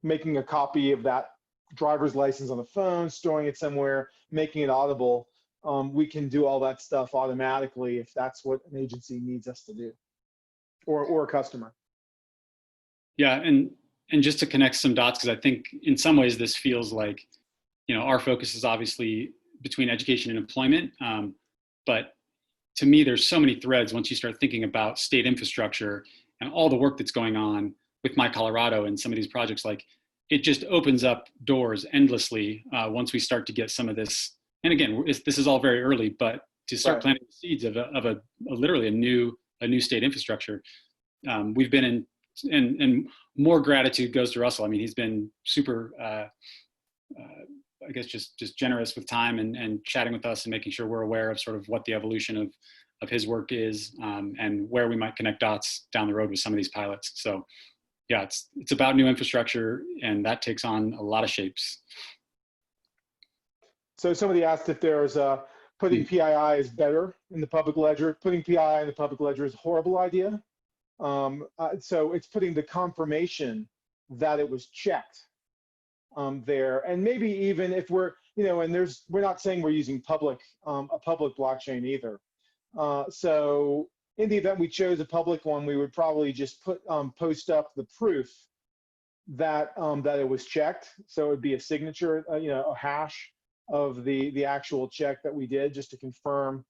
making a copy of that driver's license on the phone, storing it somewhere, making it audible. We can do all that stuff automatically if that's what an agency needs us to do, or a customer. Yeah, and just to connect some dots, because I think in some ways this feels like, our focus is obviously between education and employment, but to me there's so many threads once you start thinking about state infrastructure and all the work that's going on with My Colorado and some of these projects. Like, it just opens up doors endlessly once we start to get some of this. And again, this is all very early, but to start planting the seeds of a literally a new state infrastructure. We've been in, and more gratitude goes to Russell. I mean, he's been super, I guess, just generous with time and chatting with us and making sure we're aware of sort of what the evolution of his work is, and where we might connect dots down the road with some of these pilots. So yeah, it's about new infrastructure, and that takes on a lot of shapes. So somebody asked if there's putting PII is better in the public ledger. Putting PII in the public ledger is a horrible idea. So it's putting the confirmation that it was checked there. And maybe even if we're, we're not saying we're using a public blockchain either. So in the event we chose a public one, we would probably just post up the proof that that it was checked. So it would be a signature, a hash of the actual check that we did, just to confirm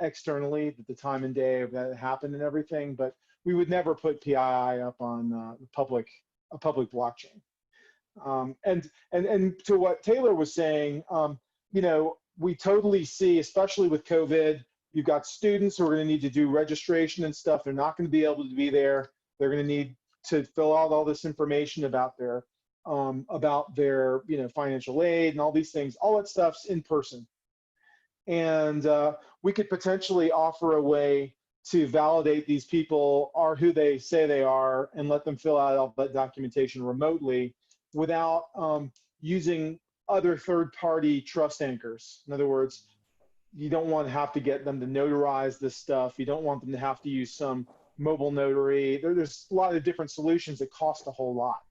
externally that the time and day of that it happened and everything. But we would never put PII up on a public blockchain. And to what Taylor was saying, we totally see, especially with COVID, you've got students who are going to need to do registration and stuff. They're not going to be able to be there. They're going to need to fill out all this information about their financial aid and all these things. All that stuff's in person. And we could potentially offer a way to validate these people are who they say they are and let them fill out all that documentation remotely without using other third-party trust anchors. In other words, you don't want to have to get them to notarize this stuff. You don't want them to have to use some mobile notary. There's a lot of different solutions that cost a whole lot.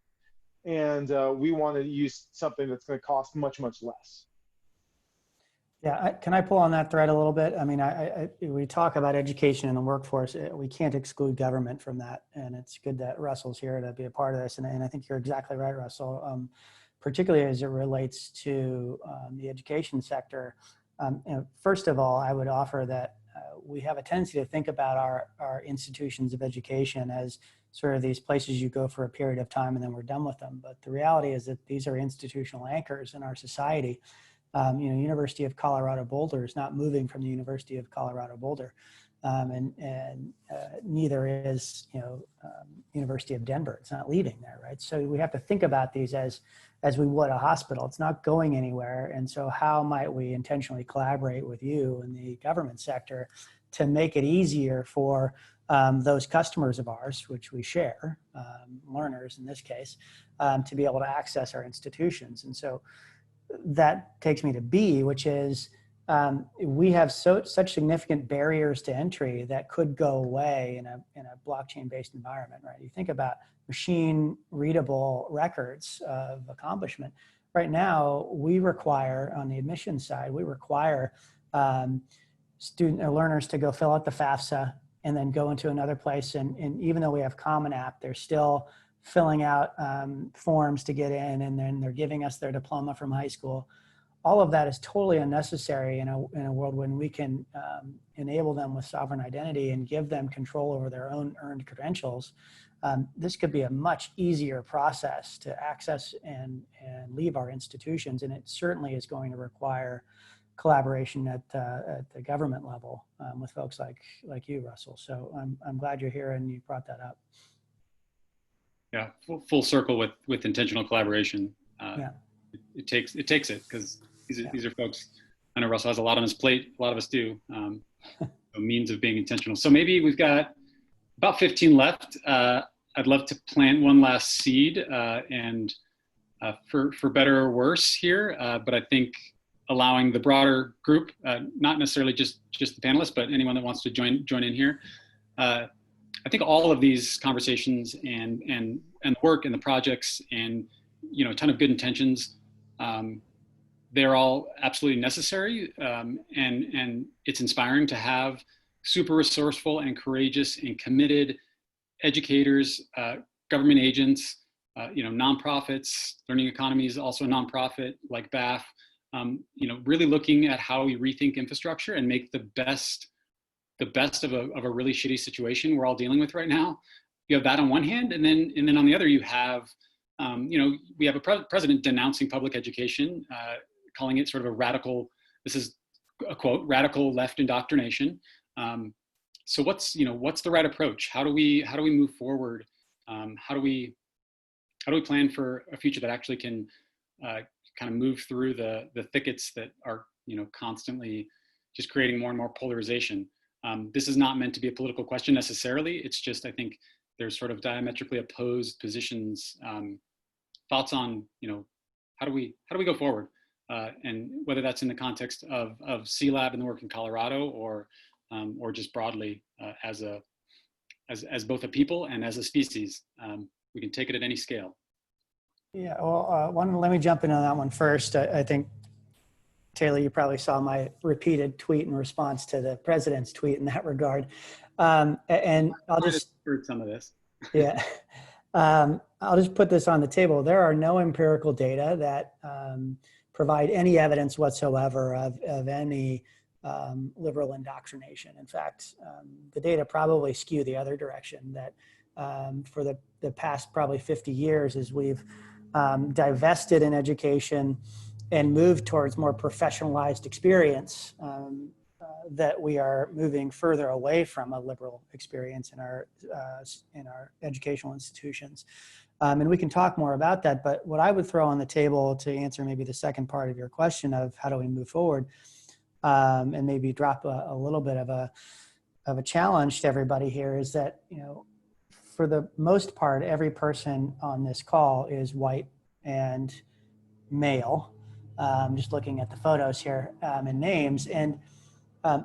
And we want to use something that's going to cost much, much less. Yeah, can I pull on that thread a little bit? I mean, we talk about education in the workforce. We can't exclude government from that. And it's good that Russell's here to be a part of this. And I think you're exactly right, Russell, particularly as it relates to the education sector. First of all, I would offer that we have a tendency to think about our institutions of education as sort of these places you go for a period of time and then we're done with them. But the reality is that these are institutional anchors in our society. University of Colorado Boulder is not moving from the University of Colorado Boulder, and neither is University of Denver. It's not leaving there, right? So we have to think about these as we would a hospital. It's not going anywhere, and so how might we intentionally collaborate with you in the government sector to make it easier for those customers of ours, which we share, learners in this case, to be able to access our institutions. And so that takes me to B, which is we have such significant barriers to entry that could go away in a blockchain-based environment, right? You think about machine readable records of accomplishment. Right now, we require, on the admissions side, we require student or learners to go fill out the FAFSA and then go into another place. And even though we have Common App, they're still filling out forms to get in, and then they're giving us their diploma from high school. All of that is totally unnecessary in a world when we can enable them with sovereign identity and give them control over their own earned credentials. This could be a much easier process to access and leave our institutions, and it certainly is going to require collaboration at the government level with folks like you, Russell. So I'm glad you're here and you brought that up. Yeah, full circle with intentional collaboration. Yeah. It takes it because these are folks. I know Russell has a lot on his plate. A lot of us do. A means of being intentional. So maybe we've got about 15 left. I'd love to plant one last seed, and for better or worse here. But I think allowing the broader group, not necessarily just the panelists, but anyone that wants to join in here. I think all of these conversations and work and the projects and a ton of good intentions, they're all absolutely necessary, and it's inspiring to have super resourceful and courageous and committed educators, government agents, nonprofits. Learning Economy is also a nonprofit like BAF. Really looking at how we rethink infrastructure and make the best of a really shitty situation we're all dealing with right now. You have that on one hand, and then on the other you have, we have a president denouncing public education, calling it sort of a radical. This is a quote: radical left indoctrination. So what's the right approach? How do we move forward? How do we plan for a future that actually can kind of move through the thickets that are constantly just creating more and more polarization? This is not meant to be a political question necessarily. It's just, I think there's sort of diametrically opposed positions, thoughts on, how do we go forward? And whether that's in the context of C-Lab and the work in Colorado or just broadly as both a people and as a species, we can take it at any scale. Yeah, well, let me jump in on that one first. I think Taylor, you probably saw my repeated tweet in response to the president's tweet in that regard. And I'll just heard some of this. Yeah. I'll just put this on the table. There are no empirical data that provide any evidence whatsoever of any liberal indoctrination. In fact, the data probably skew the other direction, that for the past probably 50 years, as we've divested in education and moved towards more professionalized experience, that we are moving further away from a liberal experience in our educational institutions. And we can talk more about that, but what I would throw on the table to answer maybe the second part of your question of how do we move forward, and maybe drop a little bit of a challenge to everybody here, is that, you know, for the most part, every person on this call is white and male. Just looking at the photos here and names, and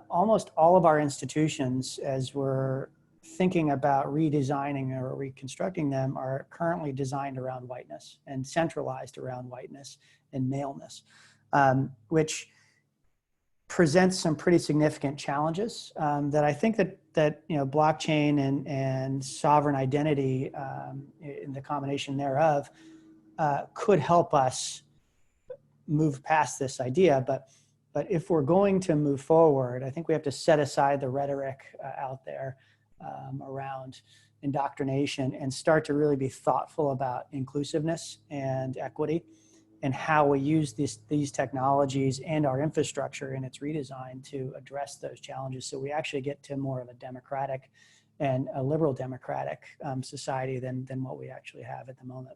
almost all of our institutions, as we're thinking about redesigning or reconstructing them, are currently designed around whiteness and centralized around whiteness and maleness, which presents some pretty significant challenges that I think that you know, blockchain and sovereign identity, in the combination thereof, could help us move past this idea. But if we're going to move forward, I think we have to set aside the rhetoric out there around indoctrination and start to really be thoughtful about inclusiveness and equity, and how we use these technologies and our infrastructure in its redesign to address those challenges, so we actually get to more of a democratic and a liberal democratic society than what we actually have at the moment.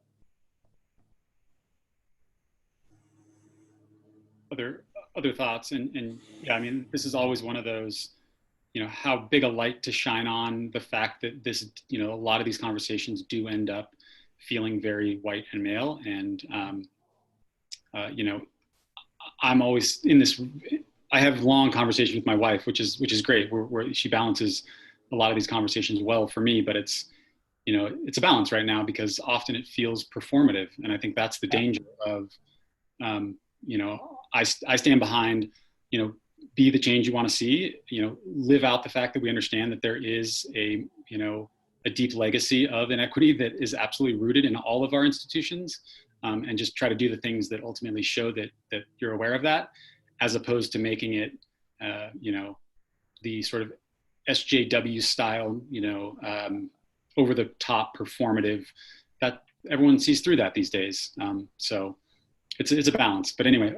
Other thoughts, and yeah, I mean, this is always one of those, you know, how big a light to shine on the fact that this, you know, a lot of these conversations do end up feeling very white and male, and you know, I'm always in this. I have long conversations with my wife, which is great. Where she balances a lot of these conversations well for me, but it's, you know, it's a balance right now because often it feels performative, and I think that's the danger of. You know, I stand behind, you know, be the change you want to see, you know, live out the fact that we understand that there is a, you know, a deep legacy of inequity that is absolutely rooted in all of our institutions, and just try to do the things that ultimately show that you're aware of that, as opposed to making it, you know, the sort of SJW style, you know, over the top performative that everyone sees through that these days. So it's a balance, but anyway,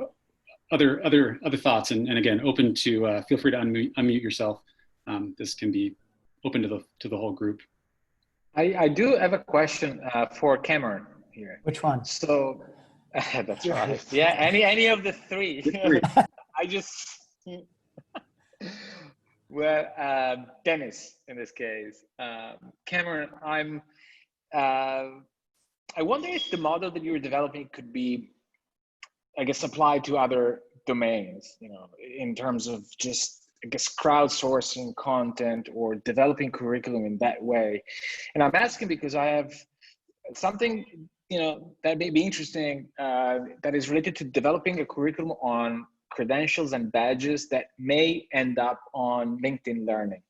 other thoughts, and again, open to, feel free to unmute yourself. This can be open to the whole group. I do have a question for Cameron here. Which one? So that's right. Yeah, any of the three. I just well, Dennis in this case. Cameron, I wonder if the model that you're developing could be, I guess, applied to other domains, you know, in terms of just, I guess, crowdsourcing content or developing curriculum in that way. And I'm asking because I have something, you know, that may be interesting, that is related to developing a curriculum on credentials and badges that may end up on LinkedIn Learning.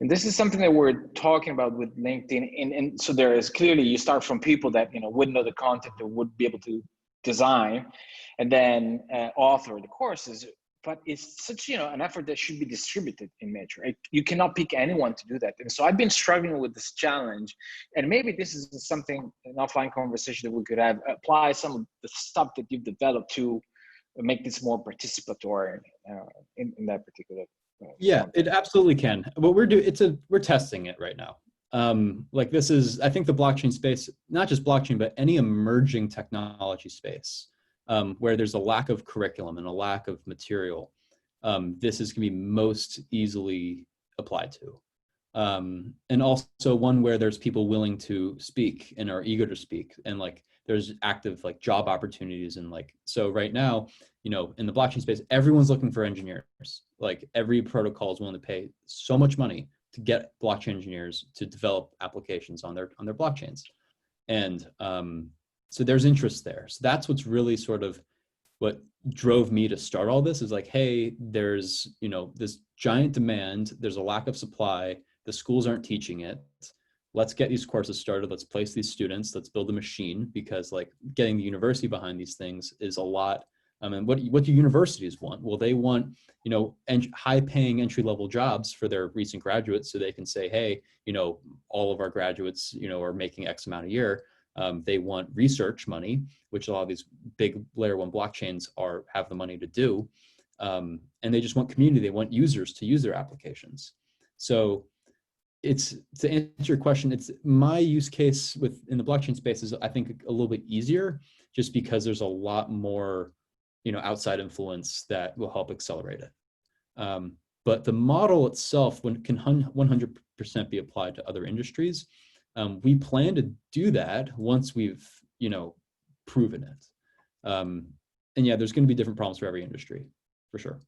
And this is something that we're talking about with LinkedIn. And so there is clearly, you start from people that, you know, wouldn't know the content or would be able to design and then author the courses, but it's such, you know, an effort that should be distributed in nature. You cannot pick anyone to do that. And so I've been struggling with this challenge, and maybe this is something, an offline conversation that we could have, apply some of the stuff that you've developed to make this more participatory in that particular yeah, it absolutely can. What we're doing, we're testing it right now. Like this is, I think the blockchain space, not just blockchain, but any emerging technology space, where there's a lack of curriculum and a lack of material, this is going to be most easily applied to. And also one where there's people willing to speak and are eager to speak, and like there's active like job opportunities, and like, so right now, you know, in the blockchain space, everyone's looking for engineers. Like every protocol is willing to pay so much money to get blockchain engineers to develop applications on their blockchains. And so there's interest there. So that's what's really sort of what drove me to start all this is like, hey, there's, you know, this giant demand, there's a lack of supply, the schools aren't teaching it. Let's get these courses started. Let's place these students. Let's build a machine, because like getting the university behind these things is a lot. And what do universities want? Well, they want, you know, high-paying entry-level jobs for their recent graduates, so they can say, hey, you know, all of our graduates, you know, are making X amount a year. They want research money, which a lot of these big layer one blockchains have the money to do. And they just want community. They want users to use their applications. So it's, to answer your question, it's my use case in the blockchain space is, I think, a little bit easier, just because there's a lot more, you know, outside influence that will help accelerate it. But the model itself can 100% be applied to other industries. We plan to do that once we've, you know, proven it. And yeah, there's going to be different problems for every industry, for sure.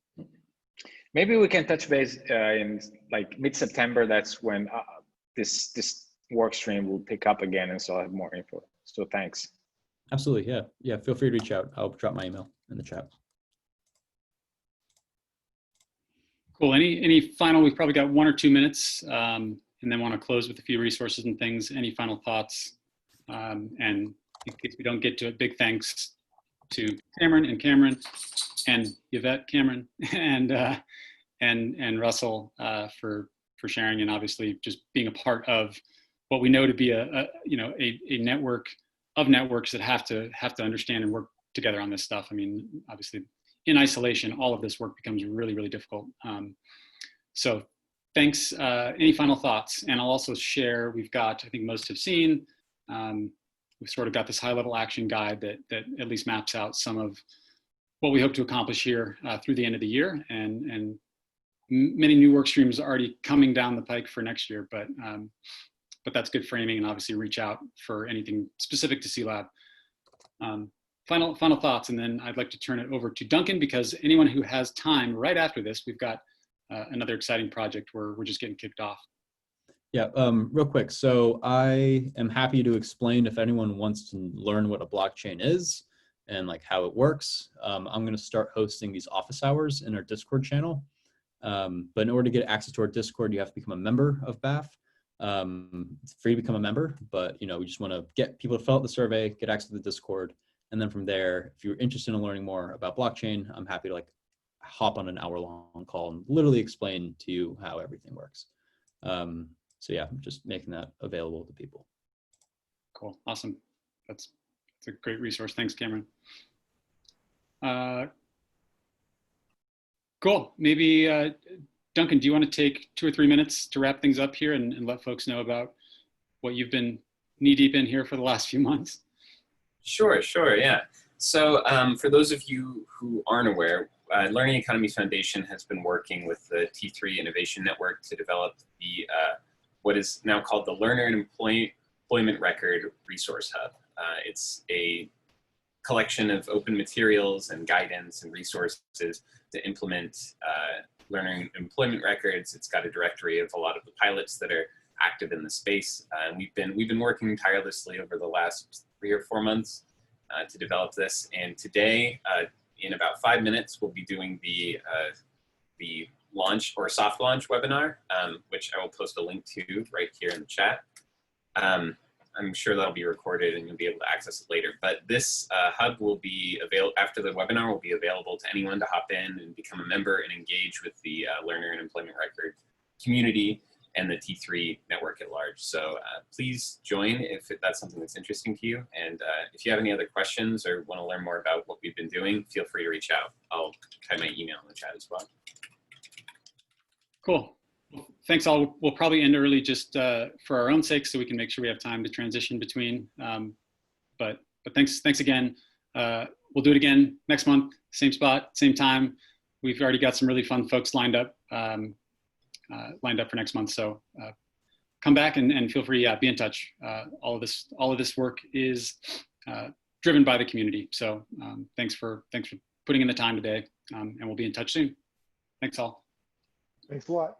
Maybe we can touch base in like mid-September. That's when this work stream will pick up again, and so I'll have more info. So thanks. Absolutely, yeah. Yeah, feel free to reach out. I'll drop my email in the chat. Cool. Any final, we've probably got 1 or 2 minutes, and then want to close with a few resources and things. Any final thoughts? And in case we don't get to it, big thanks to Cameron and Yvette, Cameron, and Russell for sharing, and obviously just being a part of what we know to be a network of networks that have to understand and work together on this stuff. I mean, obviously in isolation, all of this work becomes really, really difficult. So thanks. Any final thoughts? And I'll also share, we've got, I think most have seen, we've sort of got this high-level action guide that at least maps out some of what we hope to accomplish here through the end of the year, and many new work streams are already coming down the pike for next year, but that's good framing, and obviously reach out for anything specific to C-Lab. Final thoughts, and then I'd like to turn it over to Duncan, because anyone who has time right after this, we've got another exciting project where we're just getting kicked off. Yeah, real quick. So I am happy to explain if anyone wants to learn what a blockchain is and like how it works. I'm going to start hosting these office hours in our Discord channel. But in order to get access to our Discord, you have to become a member of BAF. It's free to become a member, but you know, we just want to get people to fill out the survey, get access to the Discord, and then from there, if you're interested in learning more about blockchain, I'm happy to like hop on an hour-long call and literally explain to you how everything works. So yeah, I'm just making that available to people. Cool, awesome. That's a great resource. Thanks, Cameron. Cool. Maybe Duncan, do you want to take 2 or 3 minutes to wrap things up here and let folks know about what you've been knee-deep in here for the last few months? Sure, yeah. So for those of you who aren't aware, Learning Economies Foundation has been working with the T3 Innovation Network to develop the what is now called the Learner and Employment Record Resource Hub. It's a collection of open materials and guidance and resources to implement learner and employment records. It's got a directory of a lot of the pilots that are active in the space. We've been working tirelessly over the last 3 or 4 months to develop this. And today, in about 5 minutes, we'll be doing the launch or soft launch webinar, which I will post a link to right here in the chat. I'm sure that'll be recorded and you'll be able to access it later. But this hub will be available after the webinar, will be available to anyone to hop in and become a member and engage with the learner and employment record community and the T3 network at large. So please join if that's something that's interesting to you. And if you have any other questions or want to learn more about what we've been doing, feel free to reach out. I'll type my email in the chat as well. Cool. Thanks all. We'll probably end early just for our own sake, so we can make sure we have time to transition between. But thanks again. We'll do it again next month, same spot, same time. We've already got some really fun folks lined up for next month. So come back and feel free, be in touch. All of this work is driven by the community. So thanks for putting in the time today, and we'll be in touch soon. Thanks all. Thanks a lot.